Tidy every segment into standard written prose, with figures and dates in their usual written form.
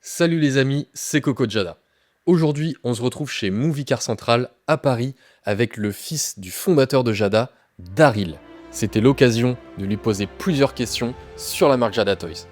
Salut les amis, c'est Coco de Jada. Aujourd'hui, on se retrouve chez Movie Car Central à Paris avec le fils du fondateur de Jada, Darryl. C'était l'occasion de lui poser plusieurs questions sur la marque Jada Toys.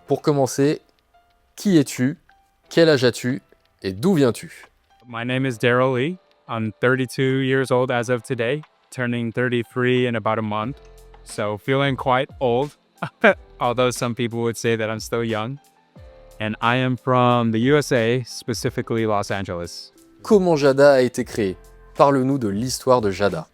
Pour commencer, qui es-tu? Quel âge as-tu? Et d'où viens-tu? My name is Darryl Li. I'm 32 years old as of today, turning 33 in about a month. So feeling quite old, although some people would say that I'm still young. And I am from the USA, specifically Los Angeles. Comment Jada a été créé? Parle-nous de l'histoire de Jada.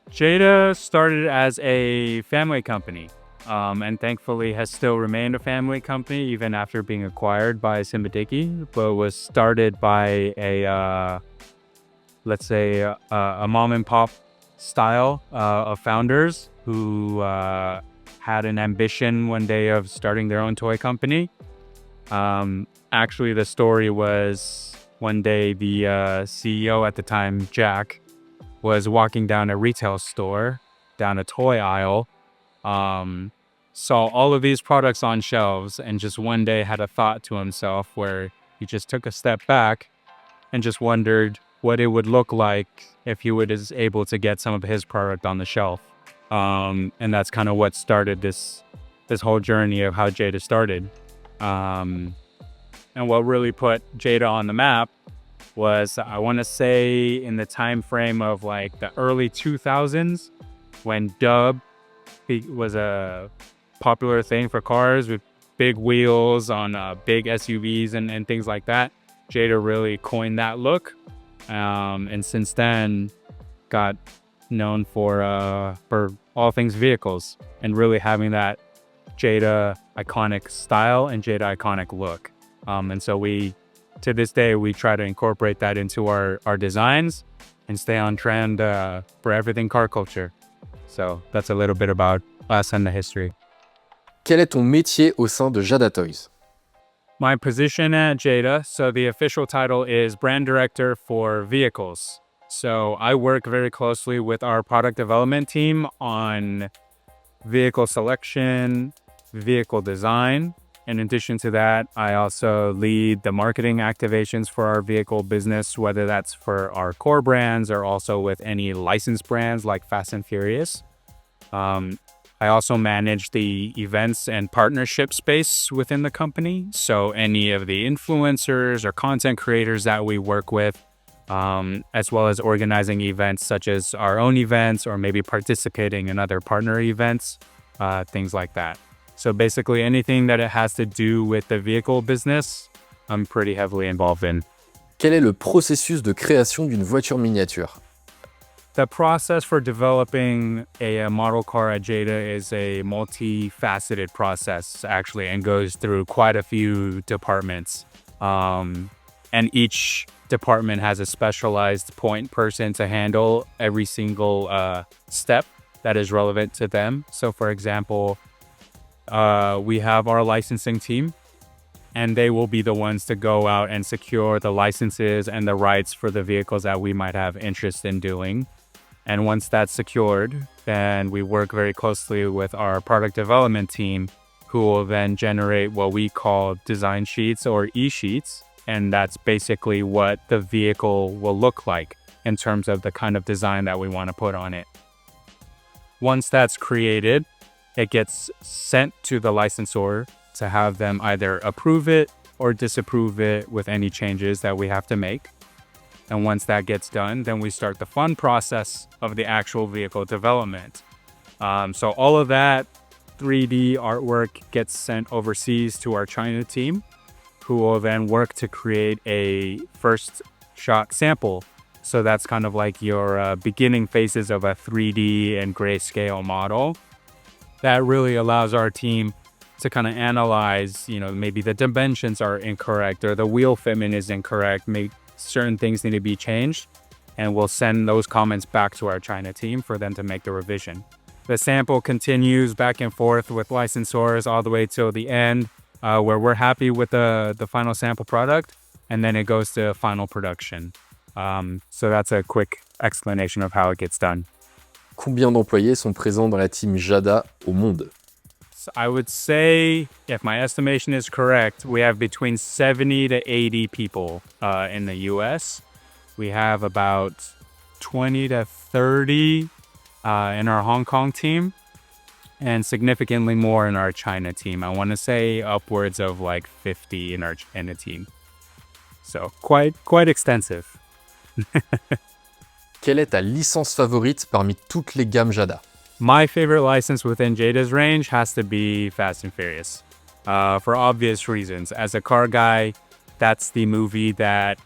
Jada started as a family company, and thankfully has still remained a family company even after being acquired by Simbadiki, but was started by a mom and pop style of founders who had an ambition one day of starting their own toy company. Actually, the story was one day the CEO at the time, Jack, was walking down a retail store, down a toy aisle, saw all of these products on shelves, and just one day had a thought to himself where he just took a step back and just wondered what it would look like if he was able to get some of his product on the shelf. And that's kind of what started this whole journey of how Jada started. And what really put Jada on the map was, I want to say, in the time frame of like the early 2000s, when dub was a popular thing for cars with big wheels on big SUVs and things like that. Jada really coined that look, and since then got known for all things vehicles and really having that Jada iconic style and Jada iconic look. And so to this day, we try to incorporate that into our designs and stay on trend for everything car culture. So that's a little bit about us and the history. Quel est ton métier au sein de Jada Toys? My position at Jada, so the official title is Brand Director for Vehicles. So I work very closely with our product development team on vehicle selection, vehicle design. In addition to that, I also lead the marketing activations for our vehicle business, whether that's for our core brands or also with any licensed brands like Fast and Furious. I also manage the events and partnership space within the company. So any of the influencers or content creators that we work with, as well as organizing events such as our own events or maybe participating in other partner events, things like that. So basically anything that it has to do with the vehicle business, I'm pretty heavily involved in. Quel est le processus de création d'une voiture miniature? The process for developing a model car at Jada is a multifaceted process, actually, and goes through quite a few departments. And each department has a specialized point person to handle every single step that is relevant to them. So, for example, we have our licensing team, and they will be the ones to go out and secure the licenses and the rights for the vehicles that we might have interest in doing. And once that's secured, then we work very closely with our product development team, who will then generate what we call design sheets or e-sheets. And that's basically what the vehicle will look like in terms of the kind of design that we want to put on it. Once that's created, it gets sent to the licensor to have them either approve it or disapprove it with any changes that we have to make. And once that gets done, then we start the fun process of the actual vehicle development. So all of that 3D artwork gets sent overseas to our China team, who will then work to create a first shot sample. So that's kind of like your beginning phases of a 3D and grayscale model. That really allows our team to kind of analyze, maybe the dimensions are incorrect or the wheel fitment is incorrect, certain things need to be changed, and we'll send those comments back to our China team for them to make the revision. The sample continues back and forth with licensors all the way till the end, where we're happy with the final sample product, and then it goes to final production. So that's a quick explanation of how it gets done. Combien d'employés sont présents dans la team Jada au monde? So I would say, if my estimation is correct, we have between 70 to 80 people in the US. We have about 20 to 30 in our Hong Kong team, and significantly more in our China team. I want to say upwards of like 50 in our China team. So quite extensive. Quelle est ta licence favorite parmi toutes les gammes Jada? My favorite license within Jada's range has to be Fast and Furious, for obvious reasons. As a car guy, that's the movie that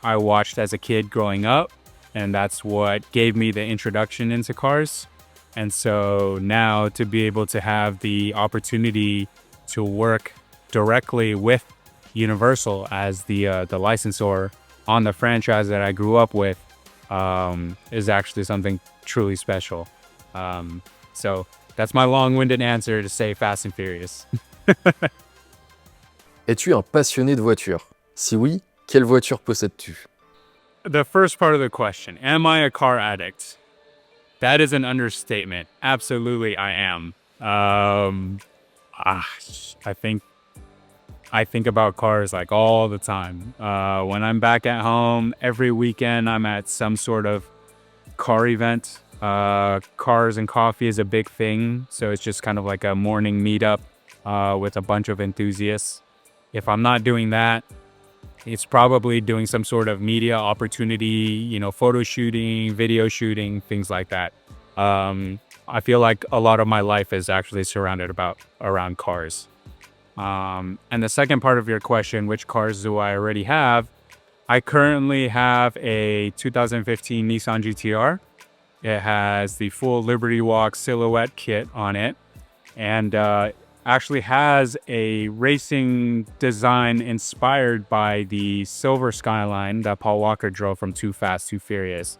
I watched as a kid growing up, and that's what gave me the introduction into cars. And so now to be able to have the opportunity to work directly with Universal as the licensor on the franchise that I grew up with is actually something truly special. So that's my long-winded answer to say Fast and Furious. Es-tu un passionné de voitures? Si oui, quelle voiture possèdes-tu? The first part of the question, am I a car addict? That is an understatement. Absolutely, I am. I think about cars like all the time. When I'm back at home, every weekend I'm at some sort of car event. Cars and coffee is a big thing, so it's just kind of like a morning meetup with a bunch of enthusiasts. If I'm not doing that, it's probably doing some sort of media opportunity, photo shooting, video shooting, things like that. I feel like a lot of my life is actually surrounded around cars. And the second part of your question, which cars do I already have? I currently have a 2015 Nissan GTR. It has the full Liberty Walk silhouette kit on it, and actually has a racing design inspired by the silver Skyline that Paul Walker drove from Too Fast, Too Furious.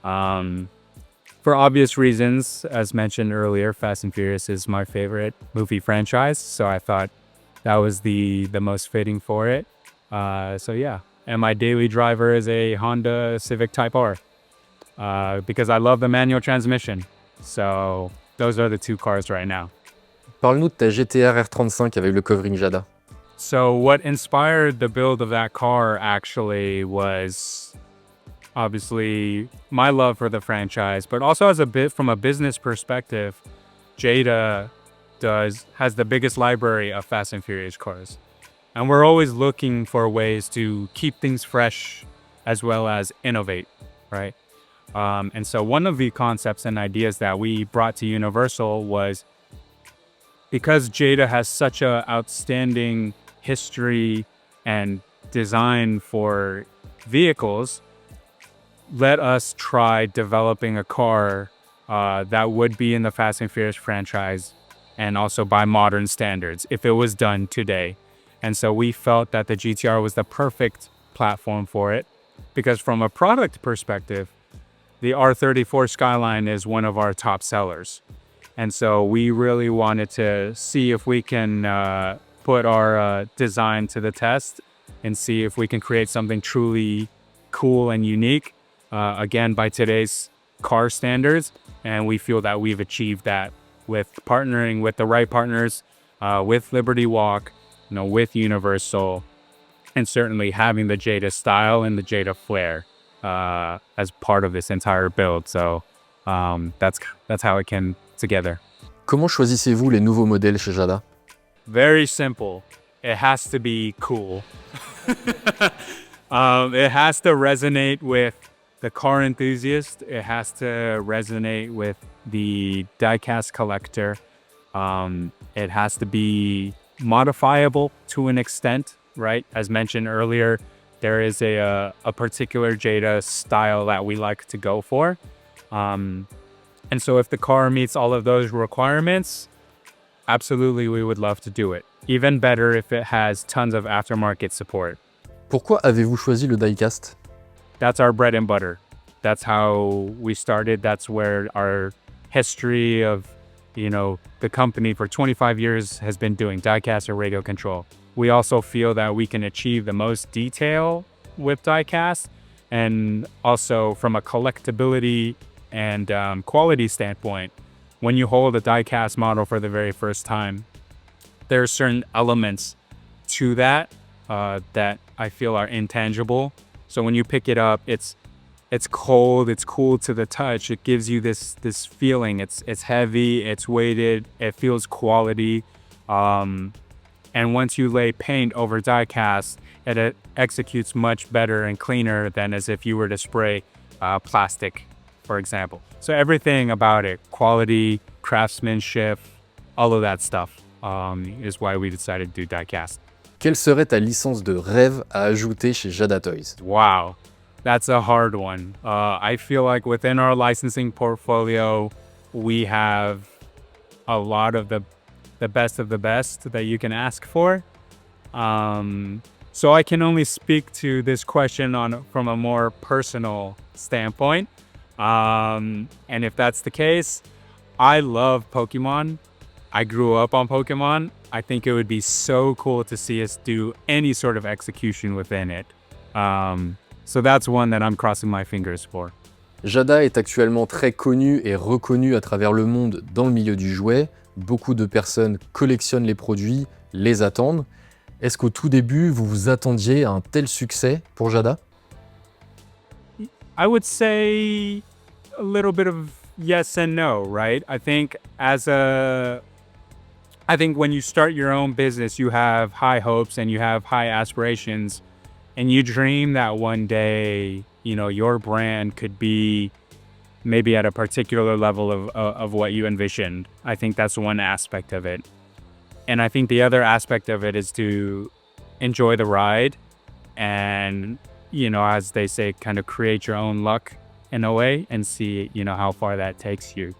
For obvious reasons, as mentioned earlier, Fast and Furious is my favorite movie franchise, so I thought that was the most fitting for it. So yeah, and my daily driver is a Honda Civic Type R. Because I love the manual transmission. So those are the two cars right now. Parle-nous de ta GTR R35 avec le covering Jada. So what inspired the build of that car actually was obviously my love for the franchise, but also as a bit from a business perspective, Jada has the biggest library of Fast and Furious cars. And we're always looking for ways to keep things fresh as well as innovate, right? And so one of the concepts and ideas that we brought to Universal was, because Jada has such an outstanding history and design for vehicles, let us try developing a car that would be in the Fast and Furious franchise and also by modern standards if it was done today. And so we felt that the GTR was the perfect platform for it, because from a product perspective, the R34 Skyline is one of our top sellers. And so we really wanted to see if we can put our design to the test and see if we can create something truly cool and unique, again, by today's car standards. And we feel that we've achieved that with partnering with the right partners, with Liberty Walk, with Universal, and certainly having the Jada style and the Jada flair as part of this entire build. So that's how it came together. Comment choisissez-vous les nouveaux modèles chez Jada? Very simple. It has to be cool. It has to resonate with the car enthusiast. It has to resonate with the diecast collector. It has to be modifiable to an extent, right? As mentioned earlier, there is a particular Jada style that we like to go for. And so if the car meets all of those requirements, absolutely we would love to do it. Even better if it has tons of aftermarket support. Pourquoi avez-vous choisi le diecast? That's our bread and butter. That's how we started. That's where our history of, the company for 25 years has been doing diecast or radio control. We also feel that we can achieve the most detail with diecast, and also from a collectability and quality standpoint, when you hold a diecast model for the very first time, there are certain elements to that that I feel are intangible. So when you pick it up, it's cold, it's cool to the touch. It gives you this feeling. It's heavy, it's weighted, it feels quality. And once you lay paint over diecast, it executes much better and cleaner than as if you were to spray plastic, for example. So everything about it, quality, craftsmanship, all of that stuff is why we decided to do diecast. Quelle serait ta licence de rêve à ajouter chez Jada Toys? Wow, that's a hard one. I feel like within our licensing portfolio, we have a lot of the best of the best that you can ask for. So I can only speak to this question from a more personal standpoint. And if that's the case, I love Pokemon. I grew up on Pokemon. I think it would be so cool to see us do any sort of execution within it. So that's one that I'm crossing my fingers for. Jada est actuellement très connu et reconnu à travers le monde dans le milieu du jouet. Beaucoup de personnes collectionnent les produits, les attendent. Est-ce qu'au tout début, vous vous attendiez à un tel succès pour Jada? I would say a little bit of yes and no, right? I think when you start your own business, you have high hopes and you have high aspirations, and you dream that one day, your brand could be maybe at a particular level of what you envisioned. I think that's one aspect of it. And I think the other aspect of it is to enjoy the ride and, as they say, kind of create your own luck in a way and see, how far that takes you.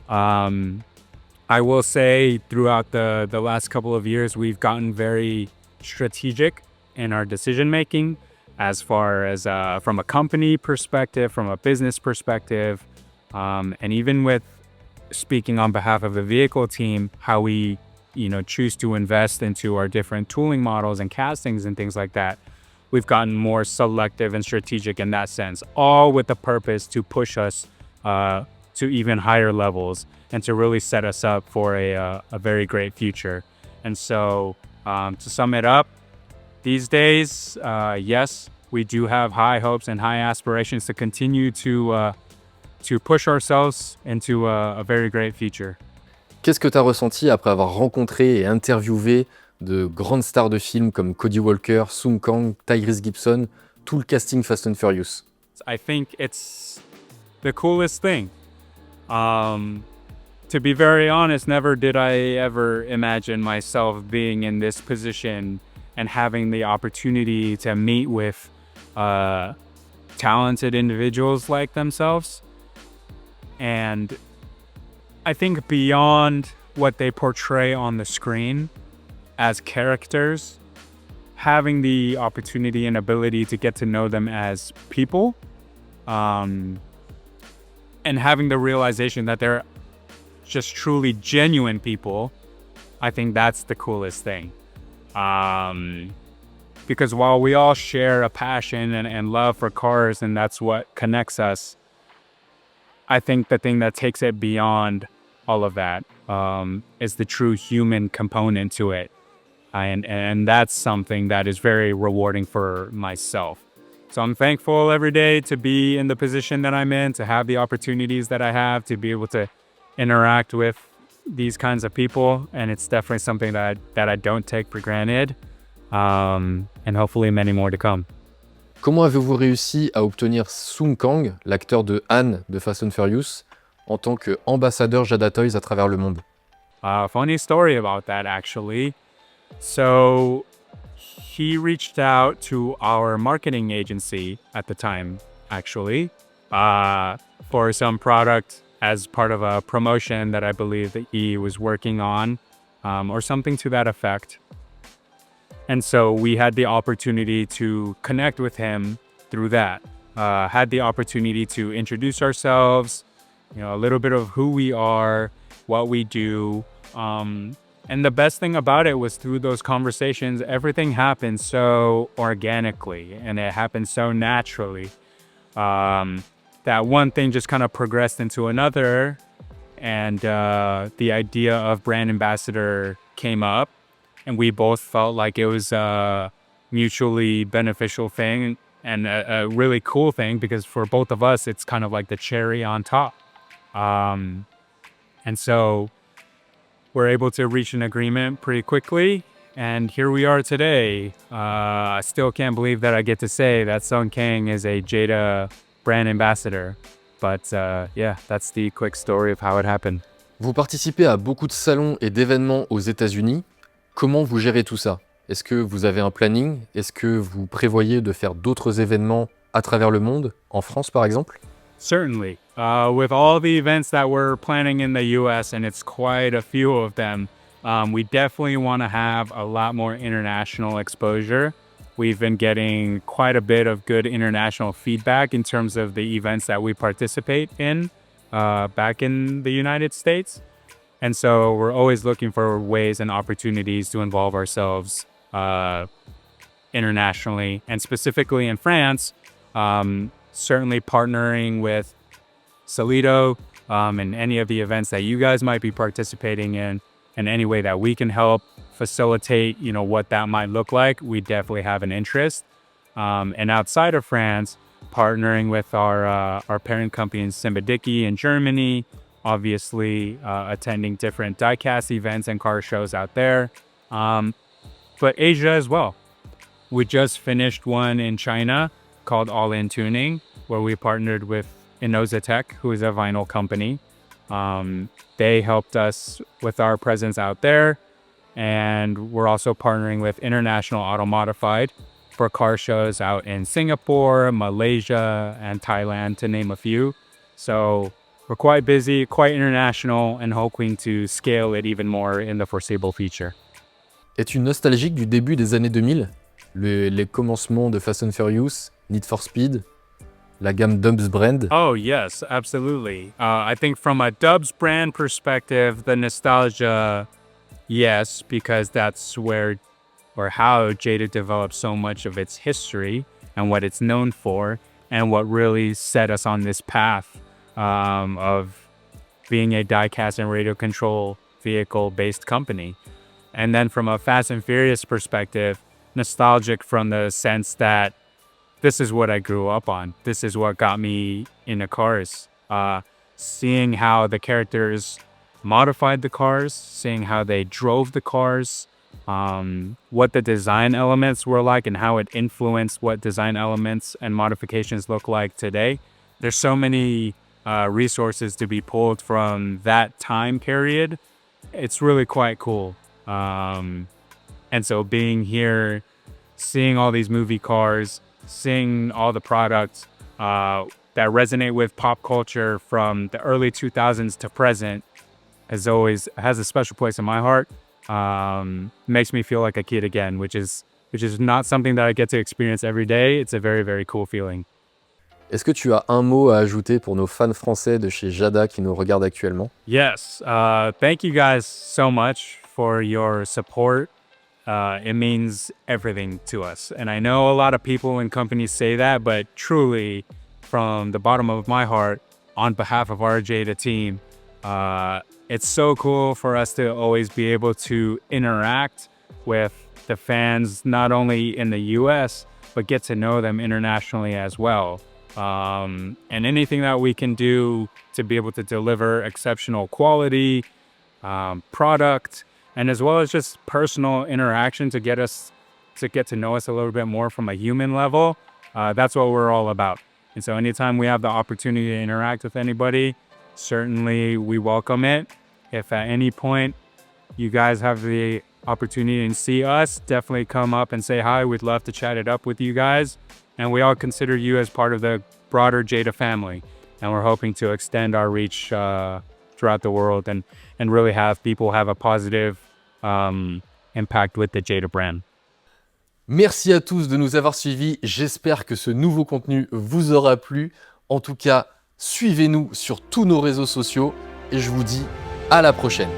I will say throughout the last couple of years, we've gotten very strategic in our decision making as far as from a company perspective, from a business perspective, and even with speaking on behalf of the vehicle team, how we choose to invest into our different tooling models and castings and things like that. We've gotten more selective and strategic in that sense, all with the purpose to push us to even higher levels and to really set us up for a very great future. And so to sum it up, these days, yes, we do have high hopes and high aspirations to continue to push ourselves into a very great future. Qu'est-ce que tu as ressenti après avoir rencontré et interviewé de grandes stars de films comme Cody Walker, Sung Kang, Tyrese Gibson, tout le casting Fast and Furious? I think it's the coolest thing. To be very honest, never did I ever imagine myself being in this position and having the opportunity to meet with talented individuals like themselves. And I think beyond what they portray on the screen as characters, having the opportunity and ability to get to know them as people, and having the realization that they're just truly genuine people, I think that's the coolest thing. Because while we all share a passion and love for cars, and that's what connects us, I think the thing that takes it beyond all of that is the true human component to it. And that's something that is very rewarding for myself. So I'm thankful every day to be in the position that I'm in, to have the opportunities that I have, to be able to interact with these kinds of people. And it's definitely something that I don't take for granted. And hopefully many more to come. Comment avez-vous réussi à obtenir Sung Kang, l'acteur de Han de Fast and Furious, en tant qu'ambassadeur Jada Toys à travers le monde? Funny story about that, actually. So he reached out to our marketing agency at the time, actually, for some product as part of a promotion that I believe that he was working on, or something to that effect. And so we had the opportunity to connect with him through that. Had the opportunity to introduce ourselves, a little bit of who we are, what we do. And the best thing about it was through those conversations, everything happened so organically and it happened so naturally that that one thing just kind of progressed into another, and the idea of brand ambassador came up, and we both felt like it was a mutually beneficial thing and a really cool thing, because for both of us, it's kind of like the cherry on top. And so we're able to reach an agreement pretty quickly, and here we are today. I still can't believe that I get to say that Sung Kang is a Jada brand ambassador. But yeah, that's the quick story of how it happened. Vous participez à beaucoup de salons et d'événements aux États-Unis. Comment vous gérez tout ça? Est-ce que vous avez un planning? Est-ce que vous prévoyez de faire d'autres événements à travers le monde, en France par exemple? Certainly. With all the events that we're planning in the US, and it's quite a few of them, we definitely want to have a lot more international exposure. We've been getting quite a bit of good international feedback in terms of the events that we participate in back in the United States. And so we're always looking for ways and opportunities to involve ourselves internationally, and specifically in France, certainly partnering with Solido and any of the events that you guys might be participating in any way that we can help facilitate, what that might look like. We definitely have an interest. And outside of France, partnering with our parent company in Simbadicki in Germany, obviously attending different diecast events and car shows out there, but Asia as well. We just finished one in China called All In Tuning, where we partnered with Inoza Tech, who is a vinyl company. They helped us with our presence out there, and we're also partnering with International Auto Modified for car shows out in Singapore, Malaysia, and Thailand, to name a few. So we're quite busy, quite international, and hoping to scale it even more in the foreseeable future. Es-tu nostalgique du début des années 2000? Les commencements de Fast and Furious, Need for Speed, la gamme Dubs brand? Oh, yes, absolutely. I think from a Dubs brand perspective, the nostalgia, yes, because that's where or how Jada developed so much of its history and what it's known for, and what really set us on this path of being a diecast and radio control vehicle-based company. And then from a Fast and Furious perspective, nostalgic from the sense that this is what I grew up on. This is what got me into cars. Seeing how the characters modified the cars, seeing how they drove the cars, what the design elements were like, and how it influenced what design elements and modifications look like today. There's so many resources to be pulled from that time period. It's really quite cool. And so being here, seeing all these movie cars, seeing all the products that resonate with pop culture from the early 2000s to present has a special place in my heart. Makes me feel like a kid again, which is not something that I get to experience every day. It's a very, very cool feeling. Est-ce que tu as un mot à ajouter pour nos fans français de chez Jada qui nous regardent actuellement? Yes, thank you guys so much for your support. It means everything to us. And I know a lot of people and companies say that, but truly, from the bottom of my heart, on behalf of our Jada team, it's so cool for us to always be able to interact with the fans, not only in the US, but get to know them internationally as well. And anything that we can do to be able to deliver exceptional quality, product, and as well as just personal interaction to get to know us a little bit more from a human level, that's what we're all about. And so anytime we have the opportunity to interact with anybody, certainly we welcome it. If at any point you guys have the opportunity to see us, definitely come up and say hi. We'd love to chat it up with you guys. And we all consider you as part of the broader Jada family. And we're hoping to extend our reach throughout the world and really have people have a positive impact with the Jada brand. Merci à tous de nous avoir suivis. J'espère que ce nouveau contenu vous aura plu. En tout cas, suivez-nous sur tous nos réseaux sociaux et je vous dis à la prochaine.